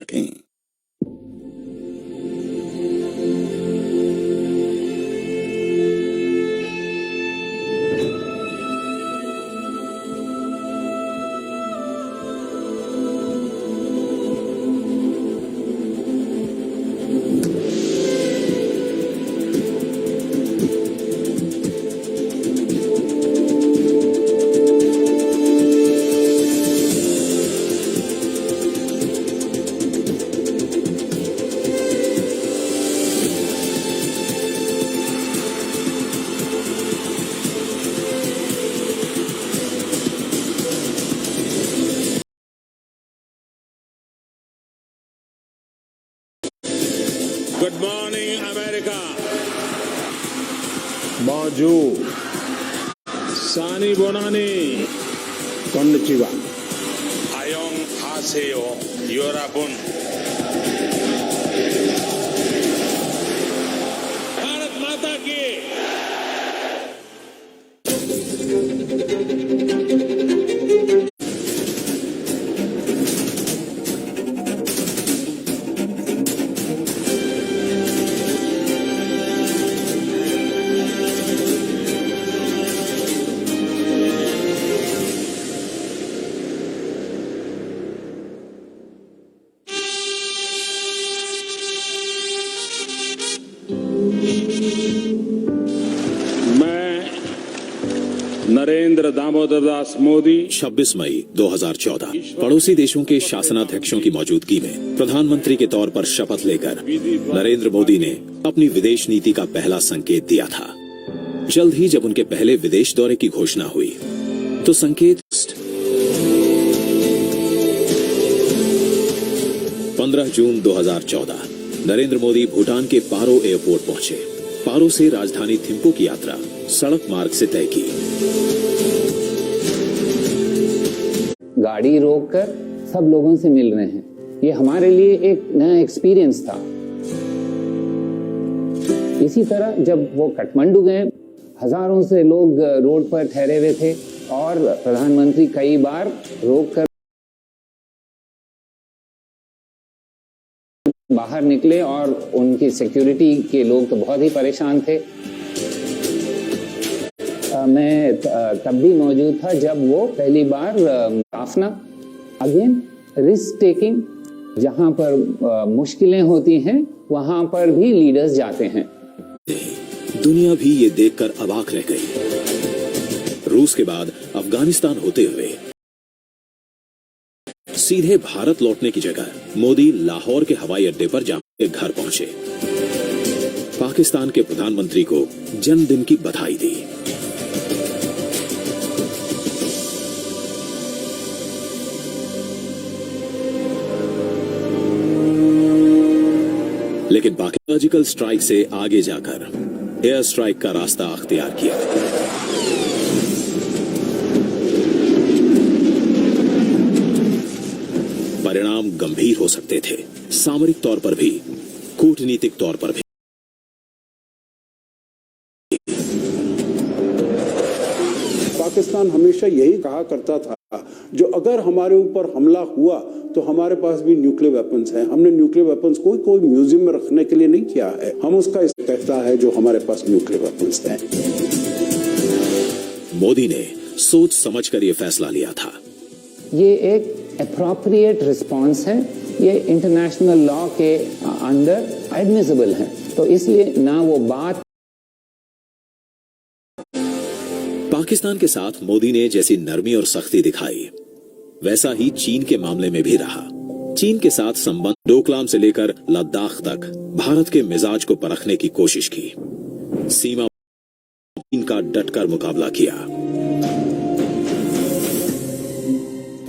रखें। Good morning, America. Bonjour. Sani Bonani. Konnichiwa. Ayong Haseo. Yorabun. Bharat Mata ki. Narendra Damodar Das Modi 26 मई 2014 पड़ोसी देशों के शासनाध्यक्षों की मौजूदगी में प्रधानमंत्री के तौर पर शपथ लेकर नरेंद्र मोदी ने अपनी विदेश नीति का पहला संकेत दिया था। जल्द ही जब उनके पहले विदेश दौरे की घोषणा हुई तो संकेत 15 जून 2014 नरेंद्र मोदी भूटान के पारो एयरपोर्ट पहुंचे। पारो से राजधानी थिम्पू की यात्रा सड़क मार्ग से तय की। गाड़ी रोककर सब लोगों से मिल रहे हैं, ये हमारे लिए एक नया एक्सपीरियंस था। इसी तरह जब वो काठमांडू गए, हजारों से लोग रोड पर ठहरे हुए थे और प्रधानमंत्री कई बार रोककर बाहर निकले और उनकी सिक्योरिटी के लोग तो बहुत ही परेशान थे। मैं तब भी मौजूद था जब वो पहली बार काफना अगेन रिस्क टेकिंग, जहां पर मुश्किलें होती हैं वहां पर भी लीडर्स जाते हैं। दुनिया भी ये देखकर अवाक रह गई। रूस के बाद अफगानिस्तान होते हुए सीधे भारत लौटने की जगह मोदी लाहौर के हवाई अड्डे पर जाकर घर पहुंचे। पाकिस्तान के प्रधानमंत्री को जन्मदिन की बधाई दी। लेकिन सर्जिकल स्ट्राइक से आगे जाकर एयर स्ट्राइक का रास्ता अख्तियार किया। परिणाम गंभीर हो सकते थे, सामरिक तौर पर भी, कूटनीतिक तौर पर भी। पाकिस्तान हमेशा यही कहा करता था, जो अगर हमारे ऊपर हमला हुआ तो हमारे पास भी न्यूक्लियर वेपन्स हैं। हमने न्यूक्लियर वेपन्स कोई म्यूजियम में रखने के लिए नहीं किया है, हम उसका कहता है जो हमारे पास न्यूक्लियर वेपन्स हैं। मोदी ने सोच समझकर यह फैसला लिया था। ये एक एप्रोप्रिएट रिस्पॉन्स है, ये इंटरनेशनल लॉ के अंडर एडमिसिबल है, तो इसलिए ना वो बात। पाकिस्तान के साथ मोदी ने जैसी नरमी और सख्ती दिखाई, वैसा ही चीन के मामले में भी रहा। चीन के साथ संबंध डोकलाम से लेकर लद्दाख तक भारत के मिजाज को परखने की कोशिश की। सीमा चीन का डटकर मुकाबला किया।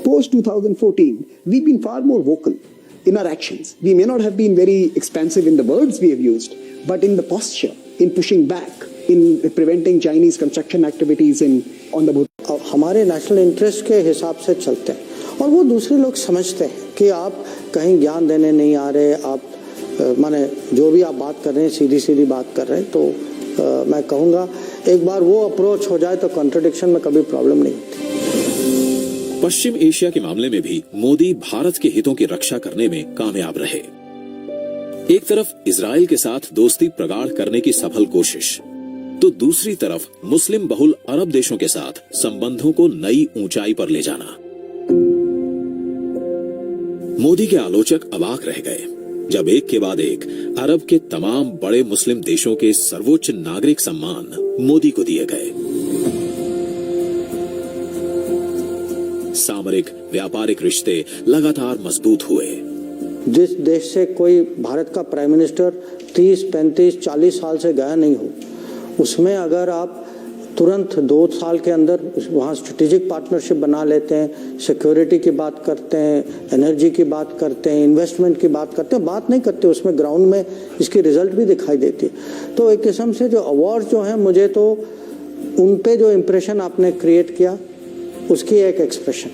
Post 2014, we've been far more vocal in our actions. We may not have been very expansive in the words we have used, but in the posture, in pushing back, in preventing Chinese construction activities on the border. हमारे national interest के हिसाब से चलते हैं और वो दूसरे लोग समझते हैं कि आप कहीं ज्ञान देने नहीं आ रहे, आप माने जो भी आप बात कर रहे हैं सीधी सीधी बात कर रहे हैं। तो मैं कहूँगा एक बार वो अप्रोच हो जाए तो कॉन्ट्रडिक्शन में कभी प्रॉब्लम नहीं होती। पश्चिम एशिया के मामले में भी मोदी भारत के हितों की रक्षा करने में कामयाब रहे। एक तरफ इजराइल के साथ दोस्ती प्रगाढ़ करने की सफल कोशिश, तो दूसरी तरफ मुस्लिम बहुल अरब देशों के साथ संबंधों को नई ऊंचाई पर ले जाना। मोदी के आलोचक अवाक रह गए जब एक के बाद एक अरब के तमाम बड़े मुस्लिम देशों के सर्वोच्च नागरिक सम्मान मोदी को दिए गए। सामरिक व्यापारिक रिश्ते लगातार मजबूत हुए। जिस देश से कोई भारत का प्राइम मिनिस्टर 30, 35, 40 साल से गया नहीं हो, उसमें अगर आप तुरंत 2 साल के अंदर वहाँ स्ट्रेटेजिक पार्टनरशिप बना लेते हैं, सिक्योरिटी की बात करते हैं, एनर्जी की बात करते हैं, इन्वेस्टमेंट की बात करते हैं, बात नहीं करते उसमें ग्राउंड में इसकी रिजल्ट भी दिखाई देती है। तो एक किस्म से जो अवार्ड जो हैं, मुझे तो उन पे जो इम्प्रेशन आपने क्रिएट किया उसकी एक एक्सप्रेशन।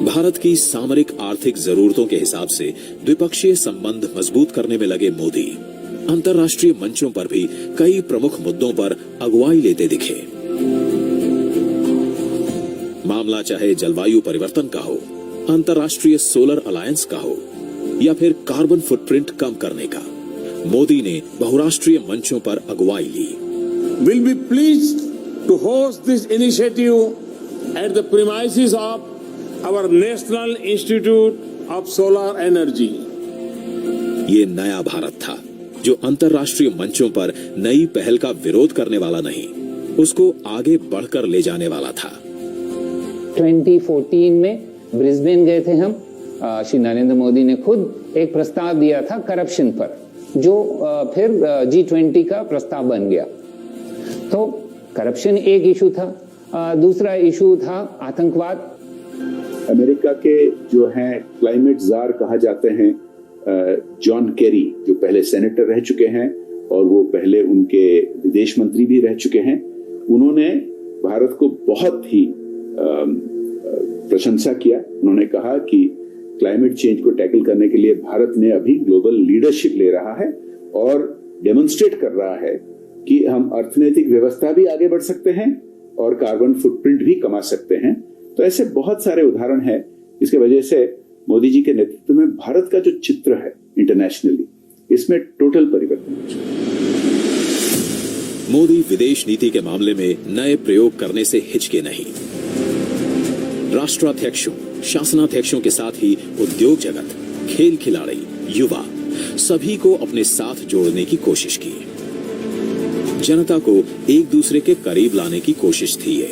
भारत की सामरिक आर्थिक जरूरतों के हिसाब से द्विपक्षीय संबंध मजबूत करने में लगे मोदी अंतर्राष्ट्रीय मंचों पर भी कई प्रमुख मुद्दों पर अगुवाई लेते दिखे। मामला चाहे जलवायु परिवर्तन का हो, अंतर्राष्ट्रीय सोलर अलायंस का हो या फिर कार्बन फुटप्रिंट कम करने का, मोदी ने बहुराष्ट्रीय मंचों पर अगुवाई ली। Will be pleased to host this initiative at the premises of our National Institute of Solar Energy. ये नया भारत था जो अंतर्राष्ट्रीय मंचों पर नई पहल का विरोध करने वाला नहीं, उसको आगे बढ़कर ले जाने वाला था। 2014 में ब्रिस्बेन गए थे हम। श्री नरेंद्र मोदी ने खुद एक प्रस्ताव दिया था करप्शन पर, जो फिर G20 का प्रस्ताव बन गया। तो करप्शन एक इशू था, दूसरा इशू था आतंकवाद। अमेरिका के जो हैं क्लाइमेट जार कहा जाते हैं जॉन केरी, जो पहले सेनेटर रह चुके हैं और वो पहले उनके विदेश मंत्री भी रह चुके हैं, उन्होंने भारत को बहुत ही प्रशंसा किया। उन्होंने कहा कि क्लाइमेट चेंज को टैकल करने के लिए भारत ने अभी ग्लोबल लीडरशिप ले रहा है और डेमोन्स्ट्रेट कर रहा है कि हम अर्थनैतिक व्यवस्था भी आगे बढ़ सकते हैं और कार्बन फुटप्रिंट भी कमा सकते हैं। तो ऐसे बहुत सारे उदाहरण हैं, इसके वजह से मोदी जी के नेतृत्व में भारत का जो चित्र है इंटरनेशनली, इसमें टोटल परिवर्तन हो चुका है। मोदी विदेश नीति के मामले में नए प्रयोग करने से हिचके नहीं। राष्ट्राध्यक्षों, शासनाध्यक्षों के साथ ही उद्योग जगत, खेल खिलाड़ी, युवा सभी को अपने साथ जोड़ने की कोशिश की। जनता को एक दूसरे के करीब लाने की कोशिश थी ये।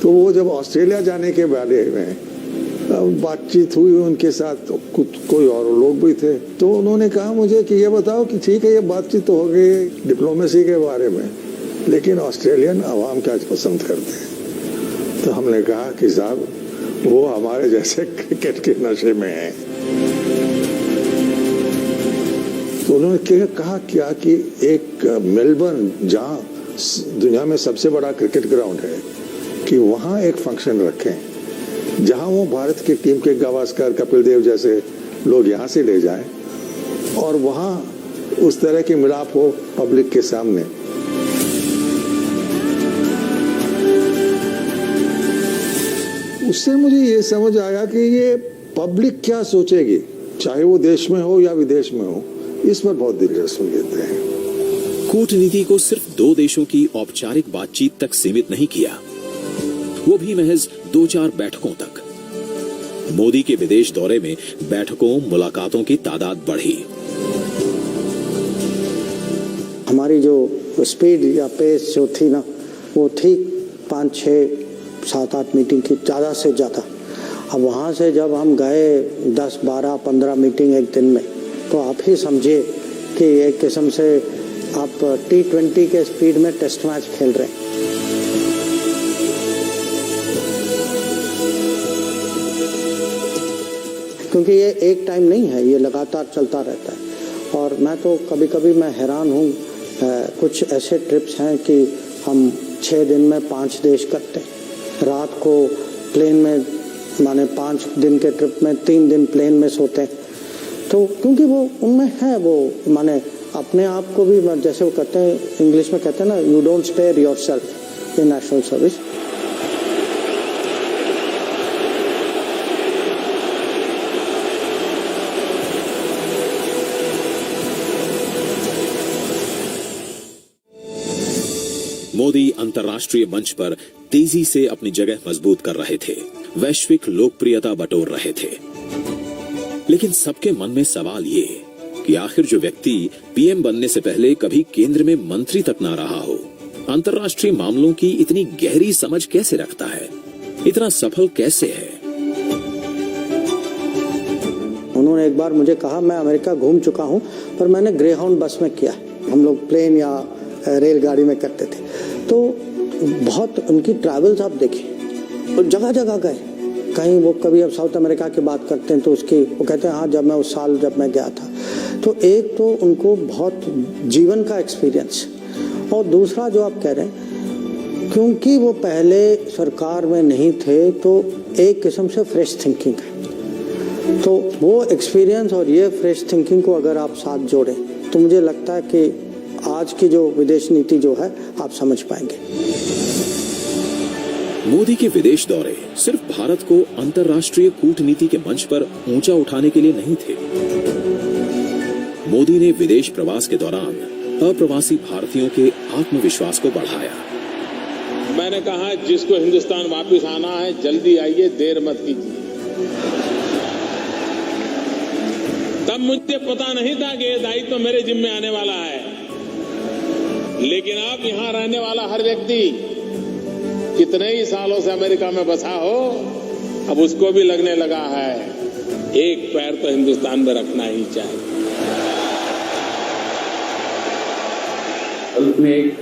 तो वो जब ऑस्ट्रेलिया जाने के बारे में बातचीत हुई उनके साथ, तो कोई और लोग भी थे, तो उन्होंने कहा मुझे कि ये बताओ कि ठीक है ये बातचीत तो हो गई डिप्लोमेसी के बारे में, लेकिन ऑस्ट्रेलियन आवाम क्या पसंद करते हैं। तो हमने कहा कि साहब वो हमारे जैसे क्रिकेट के नशे में है। तो उन्होंने कहा क्या कि एक मेलबर्न, जहाँ दुनिया में सबसे बड़ा क्रिकेट ग्राउंड है, कि वहाँ एक फंक्शन रखें जहाँ वो भारत की टीम के गावस्कर, कपिल देव जैसे लोग यहाँ से ले जाएं और वहाँ उस तरह की मिलाप हो पब्लिक के सामने। उससे मुझे ये समझ आया कि ये पब्लिक क्या सोचेगी, चाहे वो देश में हो या विदेश में हो, इस पर बहुत दिलचस्पी लेते हैं। कूटनीति को सिर्फ 2 देशों की औपचारिक बातचीत तक सीमित नहीं किया, वो भी महज 2-4 बैठकों तक। मोदी के विदेश दौरे में बैठकों, मुलाकातों की तादाद बढ़ी। हमारी जो स्पीड या पेस जो थी ना, वो ठीक 5, 6, 7, 8 मीटिंग की, ज़्यादा से ज़्यादा। अब वहाँ से जब हम गए 10, 12, 15 मीटिंग एक दिन में, तो आप ही समझिए कि एक किस्म से आप T20 के स्पीड में टेस्ट मैच खेल रहे हैं। क्योंकि ये एक टाइम नहीं है, ये लगातार चलता रहता है। और मैं तो कभी कभी मैं हैरान हूँ, कुछ ऐसे ट्रिप्स हैं कि हम 6 दिन में 5 देश करते हैं। रात को प्लेन में, माने 5 दिन के ट्रिप में 3 दिन प्लेन में सोते हैं। तो क्योंकि वो उनमें है वो माने अपने आप को भी, जैसे वो कहते हैं इंग्लिश में कहते हैं ना, you don't spare yourself in national service. Modi अंतर्राष्ट्रीय मंच पर तेजी से अपनी जगह मजबूत कर रहे थे, वैश्विक लोकप्रियता बटोर रहे थे। लेकिन सबके मन में सवाल ये कि आखिर जो व्यक्ति पीएम बनने से पहले कभी केंद्र में मंत्री तक ना रहा हो, अंतर्राष्ट्रीय मामलों की इतनी गहरी समझ कैसे रखता है, इतना सफल कैसे है? उन्होंने एक बार मुझे कहा, मैं अमेरिका घूम चुका हूं पर मैंने ग्रेहाउंड बस में किया, हम लोग प्लेन या रेलगाड़ी में करते थे। तो बहुत उनकी ट्रैवल्स आप देखिए, और जगह जगह गए। कहीं वो कभी अब साउथ अमेरिका की बात करते हैं तो उसकी वो कहते हैं हाँ जब मैं उस साल जब मैं गया था। तो एक तो उनको बहुत जीवन का एक्सपीरियंस, और दूसरा जो आप कह रहे हैं क्योंकि वो पहले सरकार में नहीं थे तो एक किस्म से फ्रेश थिंकिंग है। तो वो एक्सपीरियंस और ये फ्रेश थिंकिंग को अगर आप साथ जोड़ें तो मुझे लगता है कि आज की जो विदेश नीति जो है आप समझ पाएंगे। मोदी के विदेश दौरे सिर्फ भारत को अंतर्राष्ट्रीय कूटनीति के मंच पर ऊंचा उठाने के लिए नहीं थे। मोदी ने विदेश प्रवास के दौरान अप्रवासी भारतीयों के आत्मविश्वास को बढ़ाया। मैंने कहा जिसको हिंदुस्तान वापस आना है जल्दी आइए, देर मत कीजिए। तब मुझे पता नहीं था कि ये दायित्व तो मेरे जिम्मे आने वाला है, लेकिन अब यहां रहने वाला हर व्यक्ति कितने ही सालों से अमेरिका में बसा हो, अब उसको भी लगने लगा है एक पैर तो हिंदुस्तान में रखना ही चाहिए। में एक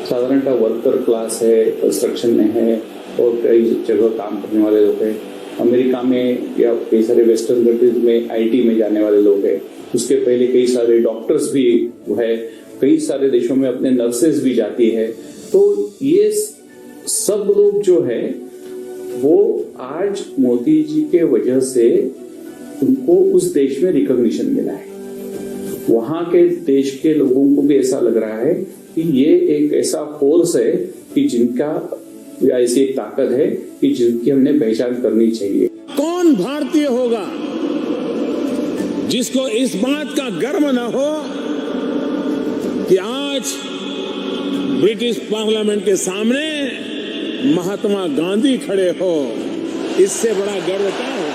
साधारणतः वर्कर क्लास है, कंस्ट्रक्शन में है और कई जगह काम करने वाले लोग हैं। अमेरिका में या कई सारे वेस्टर्न कंट्रीज में आईटी में जाने वाले लोग हैं। उसके पहले कई सारे डॉक्टर्स भी है, कई सारे देशों में अपने नर्सेज भी जाती है। तो ये सब लोग जो है वो आज मोदी जी के वजह से उनको उस देश में रिकॉग्निशन मिला है। वहां के देश के लोगों को भी ऐसा लग रहा है कि ये एक ऐसा फोर्स है कि जिनका ऐसी एक ताकत है कि जिनकी हमने पहचान करनी चाहिए। कौन भारतीय होगा जिसको इस बात का गर्व न हो कि आज ब्रिटिश पार्लियामेंट के सामने महात्मा गांधी खड़े हो? इससे बड़ा गर्व क्या हो?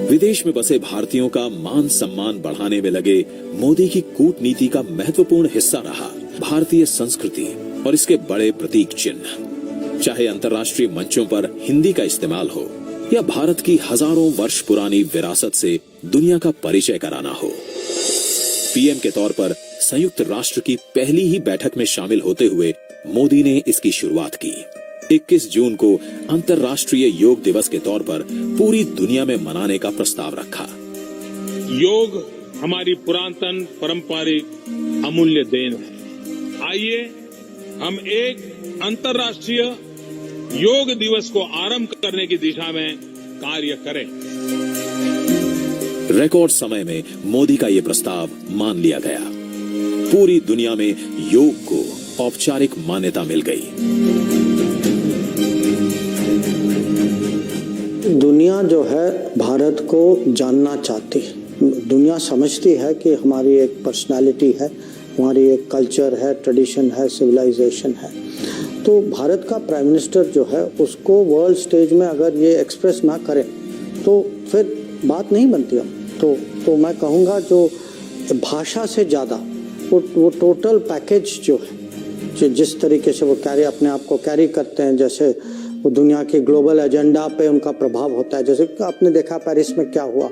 विदेश में बसे भारतीयों का मान सम्मान बढ़ाने में लगे मोदी की कूटनीति का महत्वपूर्ण हिस्सा रहा भारतीय संस्कृति और इसके बड़े प्रतीक चिन्ह। चाहे अंतर्राष्ट्रीय मंचों पर हिंदी का इस्तेमाल हो या भारत की हजारों वर्ष पुरानी विरासत से दुनिया का परिचय कराना हो। पीएम के तौर पर संयुक्त राष्ट्र की पहली ही बैठक में शामिल होते हुए मोदी ने इसकी शुरुआत की। 21 जून को अंतर्राष्ट्रीय योग दिवस के तौर पर पूरी दुनिया में मनाने का प्रस्ताव रखा। योग हमारी पुरातन पारंपरिक अमूल्य देन है। आइए हम एक अंतर्राष्ट्रीय योग दिवस को आरंभ करने की दिशा में कार्य करें। रिकॉर्ड समय में मोदी का यह प्रस्ताव मान लिया गया। पूरी दुनिया में योग को औपचारिक मान्यता मिल गई। दुनिया जो है भारत को जानना चाहती है। दुनिया समझती है कि हमारी एक पर्सनालिटी है, हमारी एक कल्चर है, ट्रेडिशन है, सिविलाइजेशन है। तो भारत का प्राइम मिनिस्टर जो है उसको वर्ल्ड स्टेज में अगर ये एक्सप्रेस ना करें तो फिर बात नहीं बनती। हम तो मैं कहूँगा जो भाषा से ज़्यादा वो टोटल पैकेज जो है, जिस तरीके से वो अपने आप को कैरी करते हैं, जैसे वो दुनिया के ग्लोबल एजेंडा पे उनका प्रभाव होता है। जैसे आपने देखा पेरिस में क्या हुआ।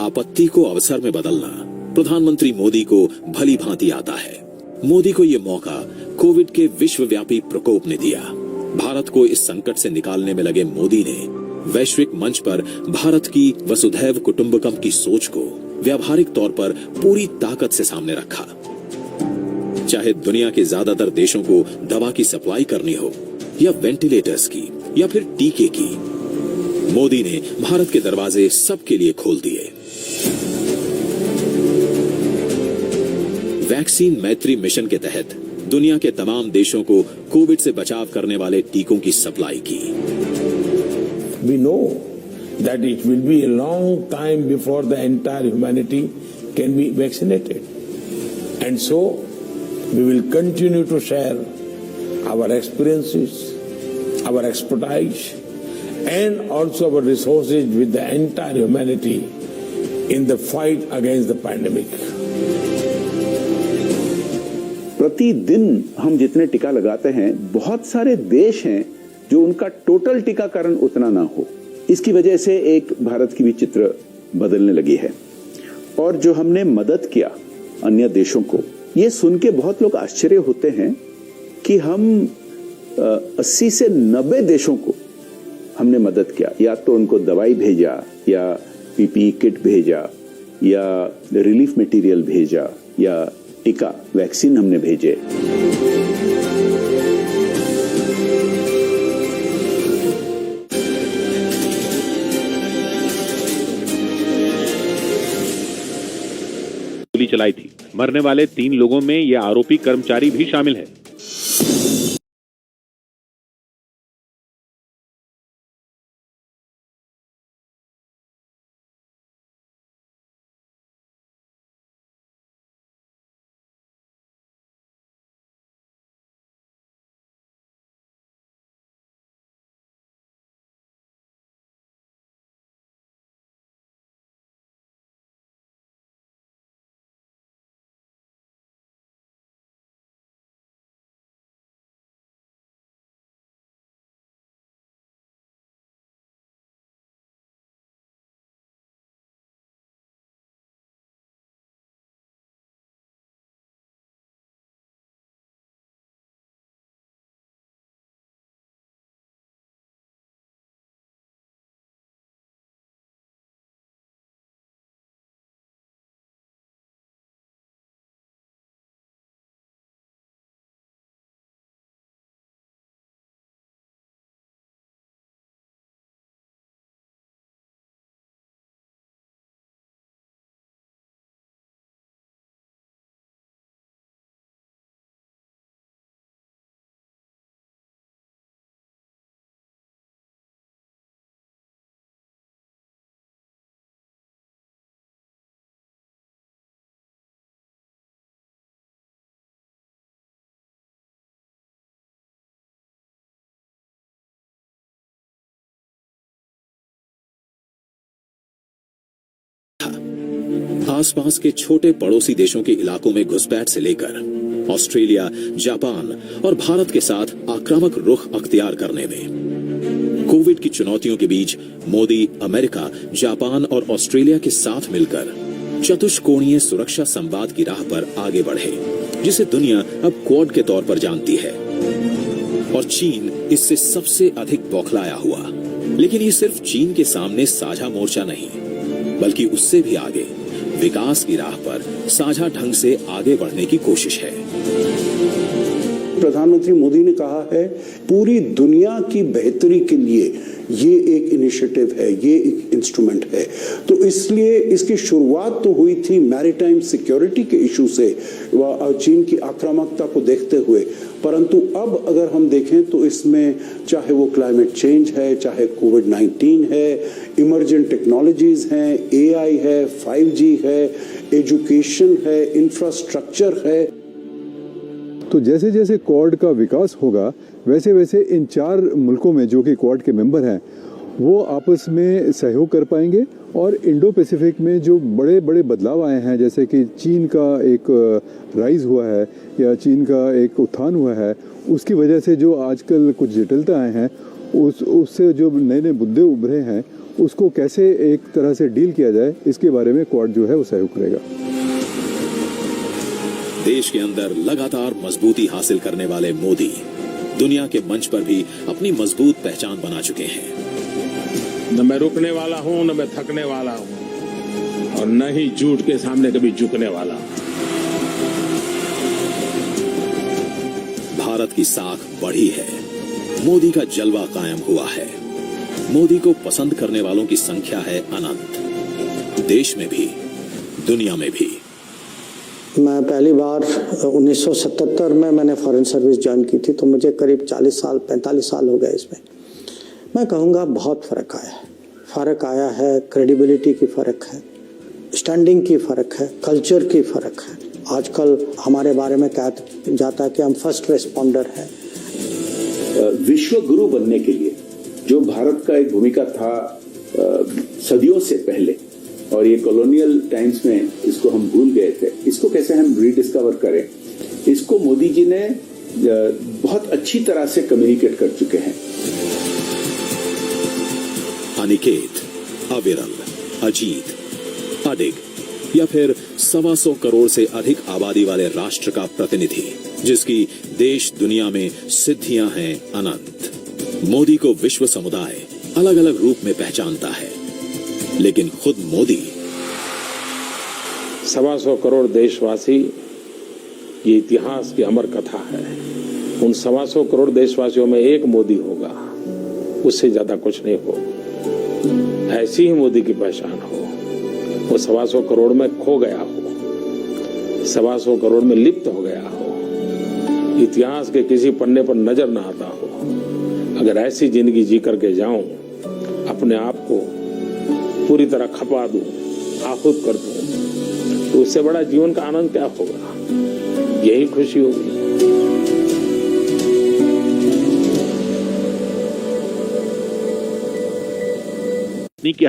आपत्ति को अवसर में बदलना प्रधानमंत्री मोदी को भली भांति आता है। मोदी को ये मौका कोविड के विश्वव्यापी प्रकोप ने दिया। भारत को इस संकट से निकालने में लगे मोदी ने वैश्विक मंच पर भारत की वसुधैव कुटुंबकम की सोच को व्यावहारिक तौर पर पूरी ताकत से सामने रखा। चाहे दुनिया के ज्यादातर देशों को दवा की सप्लाई करनी हो या वेंटिलेटर्स की या फिर टीके की, मोदी ने भारत के दरवाजे सबके लिए खोल दिए। वैक्सीन मैत्री मिशन के तहत दुनिया के तमाम देशों को कोविड से बचाव करने वाले टीकों की सप्लाई की। We know that it will be a long time before the entire humanity can be vaccinated. And so, we will continue to share our experiences, our expertise, and also our resources with the entire humanity in the fight against the pandemic. प्रतिदिन हम जितने टीका लगाते हैं, बहुत सारे देश हैं जो उनका टोटल टीकाकरण उतना ना हो। इसकी वजह से एक भारत की भी चित्र बदलने लगी है। और जो हमने मदद किया अन्य देशों को, ये सुन के बहुत लोग आश्चर्य होते हैं कि हम 80 से 90 देशों को हमने मदद किया। या तो उनको दवाई भेजा, या पीपीई किट भेजा, या रिलीफ मटेरियल भेजा, या टीका वैक्सीन हमने भेजे। गोली चलाई थी। मरने वाले 3 लोगों में ये आरोपी कर्मचारी भी शामिल है। आसपास के छोटे पड़ोसी देशों के इलाकों में घुसपैठ से लेकर ऑस्ट्रेलिया, जापान और भारत के साथ आक्रामक रुख अख्तियार करने में कोविड की चुनौतियों के बीच मोदी अमेरिका, जापान और ऑस्ट्रेलिया के साथ मिलकर चतुष्कोणीय सुरक्षा संवाद की राह पर आगे बढ़े, जिसे दुनिया अब क्वाड के तौर पर जानती है। और चीन इससे सबसे अधिक बौखलाया हुआ। लेकिन ये सिर्फ चीन के सामने साझा मोर्चा नहीं, बल्कि उससे भी आगे विकास की राह पर साझा ढंग से आगे बढ़ने की कोशिश है। प्रधानमंत्री मोदी ने कहा है पूरी दुनिया की बेहतरी के लिए ये एक इनिशिएटिव है, ये एक इंस्ट्रूमेंट है। तो इसलिए इसकी शुरुआत तो हुई थी मैरीटाइम सिक्योरिटी के इशू से, चीन की आक्रामकता को देखते हुए, परंतु अब अगर हम देखें तो इसमें चाहे वो क्लाइमेट चेंज है, चाहे कोविड-19 है, इमर्जेंट टेक्नोलॉजीज हैं, एआई है, 5G है, एजुकेशन है, इंफ्रास्ट्रक्चर है। तो जैसे जैसे क्वाड का विकास होगा, वैसे वैसे इन 4 मुल्कों में जो कि क्वाड के मेंबर हैं, वो आपस में सहयोग कर पाएंगे। और इंडो पैसिफिक में जो बड़े बड़े बदलाव आए हैं, जैसे कि चीन का एक राइज हुआ है या चीन का एक उत्थान हुआ है, उसकी वजह से जो आजकल कुछ जटिलता आए हैं, उससे जो नए नए मुद्दे उभरे हैं, उसको कैसे एक तरह से डील किया जाए, इसके बारे में क्वाड जो है वो सहयोग करेगा। देश के अंदर लगातार मजबूती हासिल करने वाले मोदी दुनिया के मंच पर भी अपनी मजबूत पहचान बना चुके हैं। न मैं रुकने वाला हूं, न मैं थकने वाला हूं, और न ही झूठ के सामने कभी झुकने वाला हूं। भारत की साख बढ़ी है, मोदी का जलवा कायम हुआ है। मोदी को पसंद करने वालों की संख्या है अनंत, देश में भी दुनिया में भी। मैं पहली बार 1977 में मैंने फॉरेन सर्विस ज्वाइन की थी, तो मुझे करीब 45 साल हो गए इसमें। मैं कहूँगा बहुत फ़र्क आया है, क्रेडिबिलिटी की फ़र्क है, स्टैंडिंग की फ़र्क है, कल्चर की फ़र्क है। आजकल हमारे बारे में कहा जाता है कि हम फर्स्ट रेस्पॉन्डर हैं। विश्व गुरु बनने के लिए जो भारत का एक भूमिका था सदियों से पहले, और ये कॉलोनियल टाइम्स में इसको हम भूल गए थे, इसको कैसे हम रीडिस्कवर करें, इसको मोदी जी ने बहुत अच्छी तरह से कम्युनिकेट कर चुके हैं। अनिकेत, अविरल, अजीत, अडिग या फिर 125 करोड़ से अधिक आबादी वाले राष्ट्र का प्रतिनिधि, जिसकी देश दुनिया में सिद्धियां हैं अनंत। मोदी को विश्व समुदाय अलग अलग रूप में पहचानता है, लेकिन खुद मोदी 125 करोड़ देशवासी, ये इतिहास की अमर कथा है। उन 125 करोड़ देशवासियों में एक मोदी होगा, उससे ज्यादा कुछ नहीं हो। ऐसी ही मोदी की पहचान हो, वो 125 करोड़ में खो गया हो, 125 करोड़ में लिप्त हो गया हो, इतिहास के किसी पन्ने पर नजर न आता हो। अगर ऐसी जिंदगी जी करके जाऊं, अपने आप को पूरी तरह खपा दूं, आहुत कर दूं, तो उससे बड़ा जीवन का आनंद क्या होगा? यही खुशी होगी। क्या